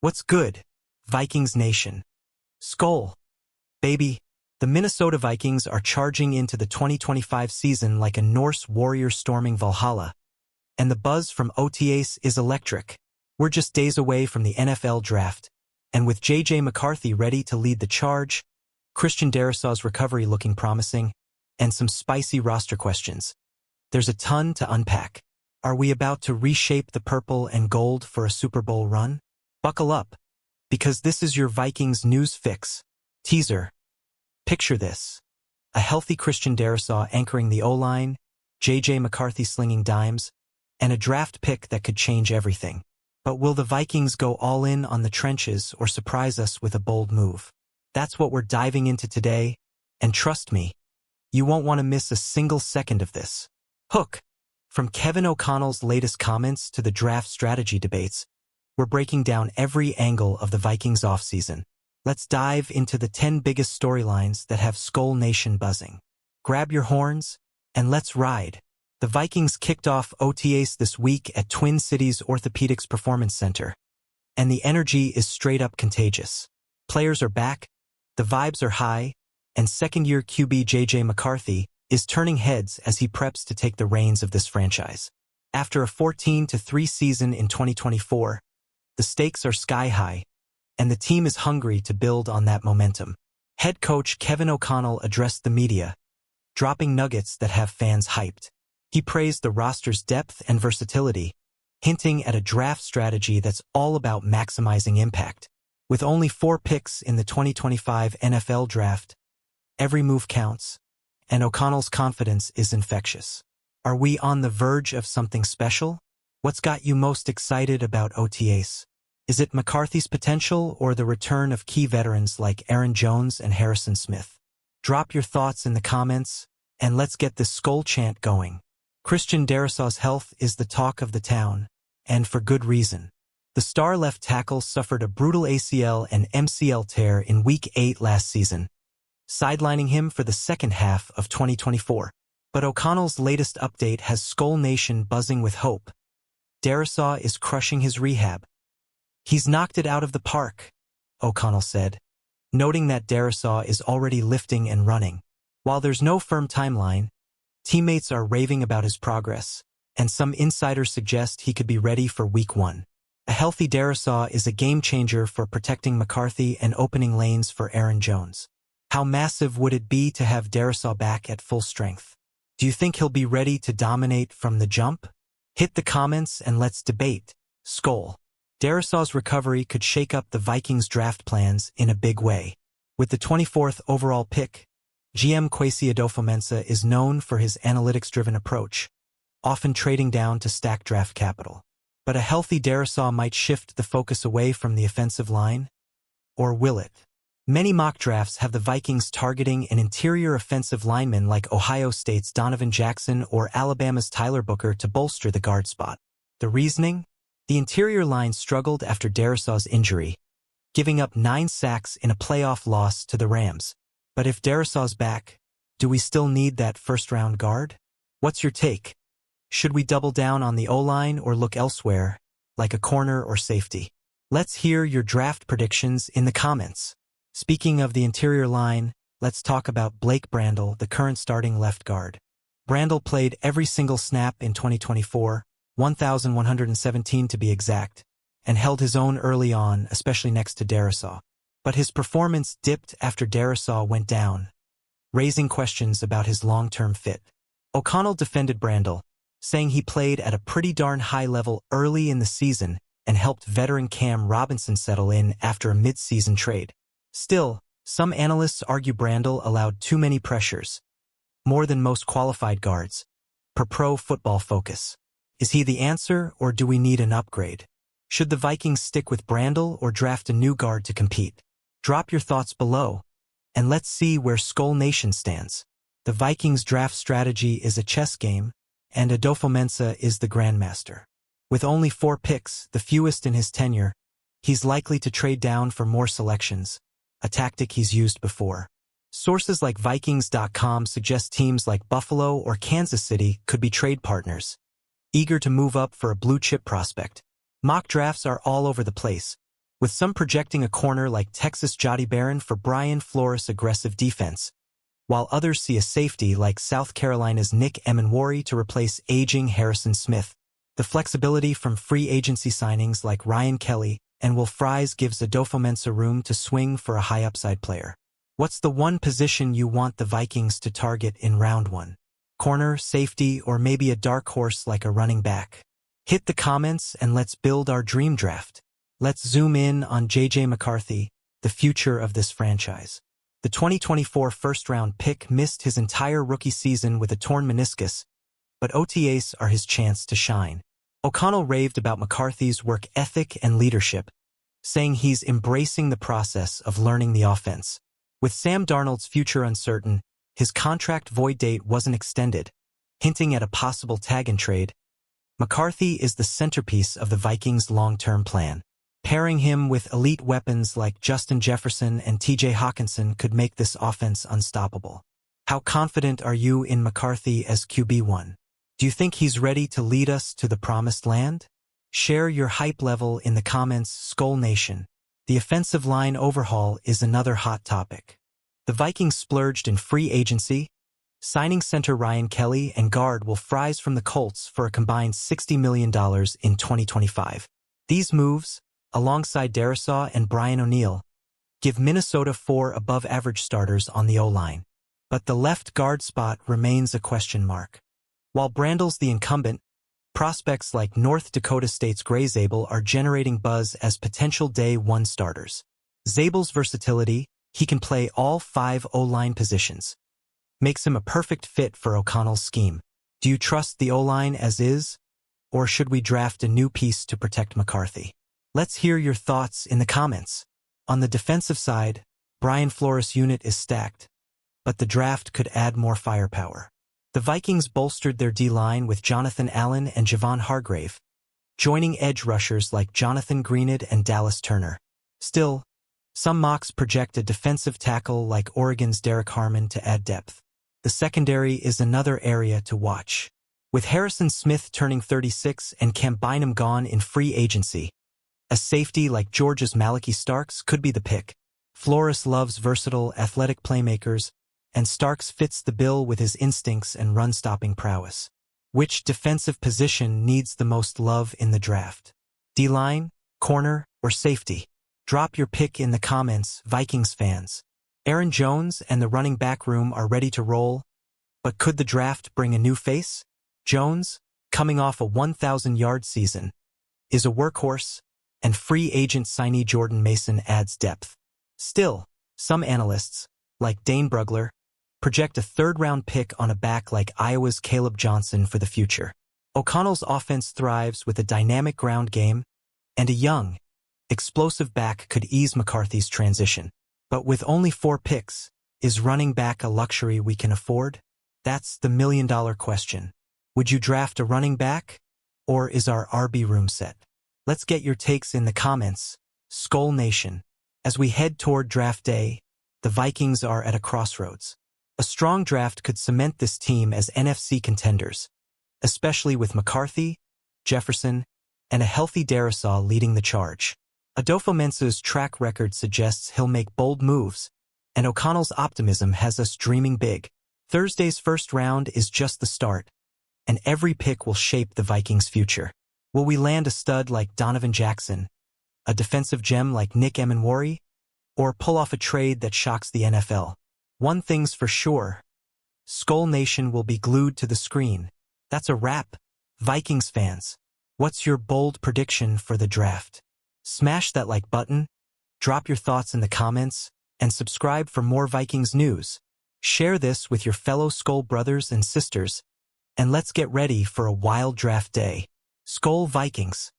What's good, Vikings Nation? Skol, baby. The Minnesota Vikings are charging into the 2025 season like a Norse warrior storming Valhalla, and the buzz from OTAs is electric. We're just days away from the NFL draft, and with J.J. McCarthy ready to lead the charge, Christian Darrisaw's recovery looking promising, and some spicy roster questions. There's a ton to unpack. Are we about to reshape the purple and gold for a Super Bowl run? Buckle up, because this is your Vikings news fix. Teaser. Picture this. A healthy Christian Darrisaw anchoring the O-line, J.J. McCarthy slinging dimes, and a draft pick that could change everything. But will the Vikings go all in on the trenches or surprise us with a bold move? That's what we're diving into today, and trust me, you won't want to miss a single second of this. Hook. From Kevin O'Connell's latest comments to the draft strategy debates, we're breaking down every angle of the Vikings offseason. Let's dive into the 10 biggest storylines that have Skol Nation buzzing. Grab your horns, and let's ride. The Vikings kicked off OTAs this week at Twin Cities Orthopedics Performance Center, and the energy is straight up contagious. Players are back, the vibes are high, and second-year QB J.J. McCarthy is turning heads as he preps to take the reins of this franchise. After a 14-3 season in 2024, the stakes are sky-high, and the team is hungry to build on that momentum. Head coach Kevin O'Connell addressed the media, dropping nuggets that have fans hyped. He praised the roster's depth and versatility, hinting at a draft strategy that's all about maximizing impact. With only 4 picks in the 2025 NFL draft, every move counts, and O'Connell's confidence is infectious. Are we on the verge of something special? What's got you most excited about OTAs? Is it McCarthy's potential or the return of key veterans like Aaron Jones and Harrison Smith? Drop your thoughts in the comments, and let's get this Skol chant going. Christian Darrisaw's health is the talk of the town, and for good reason. The star left tackle suffered a brutal ACL and MCL tear in Week 8 last season, sidelining him for the second half of 2024. But O'Connell's latest update has Skol Nation buzzing with hope. Darrisaw is crushing his rehab. He's knocked it out of the park, O'Connell said, noting that Darrisaw is already lifting and running. While there's no firm timeline, teammates are raving about his progress, and some insiders suggest he could be ready for Week 1. A healthy Darrisaw is a game-changer for protecting McCarthy and opening lanes for Aaron Jones. How massive would it be to have Darrisaw back at full strength? Do you think he'll be ready to dominate from the jump? Hit the comments and let's debate. Skol. Darrisaw's recovery could shake up the Vikings' draft plans in a big way. With the 24th overall pick, GM Kwesi Adofo-Mensah is known for his analytics-driven approach, often trading down to stack draft capital. But a healthy Darrisaw might shift the focus away from the offensive line, or will it? Many mock drafts have the Vikings targeting an interior offensive lineman like Ohio State's Donovan Jackson or Alabama's Tyler Booker to bolster the guard spot. The reasoning? The interior line struggled after Darrisaw's injury, giving up 9 sacks in a playoff loss to the Rams. But if Darrisaw's back, do we still need that first-round guard? What's your take? Should we double down on the O-line or look elsewhere, like a corner or safety? Let's hear your draft predictions in the comments. Speaking of the interior line, let's talk about Blake Brandel, the current starting left guard. Brandel played every single snap in 2024, 1,117 to be exact, and held his own early on, especially next to Darrisaw. But his performance dipped after Darrisaw went down, raising questions about his long-term fit. O'Connell defended Brandel, saying he played at a pretty darn high level early in the season and helped veteran Cam Robinson settle in after a mid-season trade. Still, some analysts argue Brandel allowed too many pressures, more than most qualified guards, per Pro Football Focus. Is he the answer, or do we need an upgrade? Should the Vikings stick with Brandel or draft a new guard to compete? Drop your thoughts below, and let's see where Skol Nation stands. The Vikings' draft strategy is a chess game, and Adofo-Mensah is the grandmaster. With only 4 picks, the fewest in his tenure, he's likely to trade down for more selections, a tactic he's used before. Sources like Vikings.com suggest teams like Buffalo or Kansas City could be trade partners, eager to move up for a blue-chip prospect. Mock drafts are all over the place, with some projecting a corner like Texas Jody Barron for Brian Flores' aggressive defense, while others see a safety like South Carolina's Nick Emenwari to replace aging Harrison Smith. The flexibility from free agency signings like Ryan Kelly and Will Fries gives Adofo-Mensah room to swing for a high-upside player. What's the one position you want the Vikings to target in round 1? Corner, safety, or maybe a dark horse like a running back? Hit the comments and let's build our dream draft. Let's zoom in on J.J. McCarthy, the future of this franchise. The 2024 first-round pick missed his entire rookie season with a torn meniscus, but OTAs are his chance to shine. O'Connell raved about McCarthy's work ethic and leadership, saying he's embracing the process of learning the offense. With Sam Darnold's future uncertain, his contract void date wasn't extended, hinting at a possible tag-and-trade. McCarthy is the centerpiece of the Vikings' long-term plan. Pairing him with elite weapons like Justin Jefferson and T.J. Hawkinson could make this offense unstoppable. How confident are you in McCarthy as QB1? Do you think he's ready to lead us to the promised land? Share your hype level in the comments, Skull Nation. The offensive line overhaul is another hot topic. The Vikings splurged in free agency, signing center Ryan Kelly and guard Will Fries from the Colts for a combined $60 million in 2025. These moves, alongside Darrisaw and Brian O'Neill, give Minnesota 4 above-average starters on the O-line. But the left guard spot remains a question mark. While Brandel's the incumbent, prospects like North Dakota State's Gray Zabel are generating buzz as potential Day 1 starters. Zabel's versatility, he can play all 5 O-line positions, makes him a perfect fit for O'Connell's scheme. Do you trust the O-line as is, or should we draft a new piece to protect McCarthy? Let's hear your thoughts in the comments. On the defensive side, Brian Flores' unit is stacked, but the draft could add more firepower. The Vikings bolstered their D-line with Jonathan Allen and Javon Hargrave, joining edge rushers like Jonathan Greenid and Dallas Turner. Still, some mocks project a defensive tackle like Oregon's Derek Harmon to add depth. The secondary is another area to watch. With Harrison Smith turning 36 and Camp Bynum gone in free agency, a safety like Georgia's Malachi Starks could be the pick. Flores loves versatile, athletic playmakers, and Starks fits the bill with his instincts and run-stopping prowess. Which defensive position needs the most love in the draft? D-line, corner, or safety? Drop your pick in the comments, Vikings fans. Aaron Jones and the running back room are ready to roll, but could the draft bring a new face? Jones, coming off a 1,000-yard season, is a workhorse, and free agent signee Jordan Mason adds depth. Still, some analysts, like Dane Brugler, project a third-round pick on a back like Iowa's Caleb Johnson for the future. O'Connell's offense thrives with a dynamic ground game, and a young, explosive back could ease McCarthy's transition. But with only 4 picks, is running back a luxury we can afford? That's the million-dollar question. Would you draft a running back, or is our RB room set? Let's get your takes in the comments, Skull Nation. As we head toward draft day, the Vikings are at a crossroads. A strong draft could cement this team as NFC contenders, especially with McCarthy, Jefferson, and a healthy Darrisaw leading the charge. Adofo-Mensah's track record suggests he'll make bold moves, and O'Connell's optimism has us dreaming big. Thursday's first round is just the start, and every pick will shape the Vikings' future. Will we land a stud like Donovan Jackson, a defensive gem like Nick Emenwari, or pull off a trade that shocks the NFL? One thing's for sure, Skull Nation will be glued to the screen. That's a wrap, Vikings fans. What's your bold prediction for the draft? Smash that like button, drop your thoughts in the comments, and subscribe for more Vikings news. Share this with your fellow Skull brothers and sisters, and let's get ready for a wild draft day. Skull Vikings.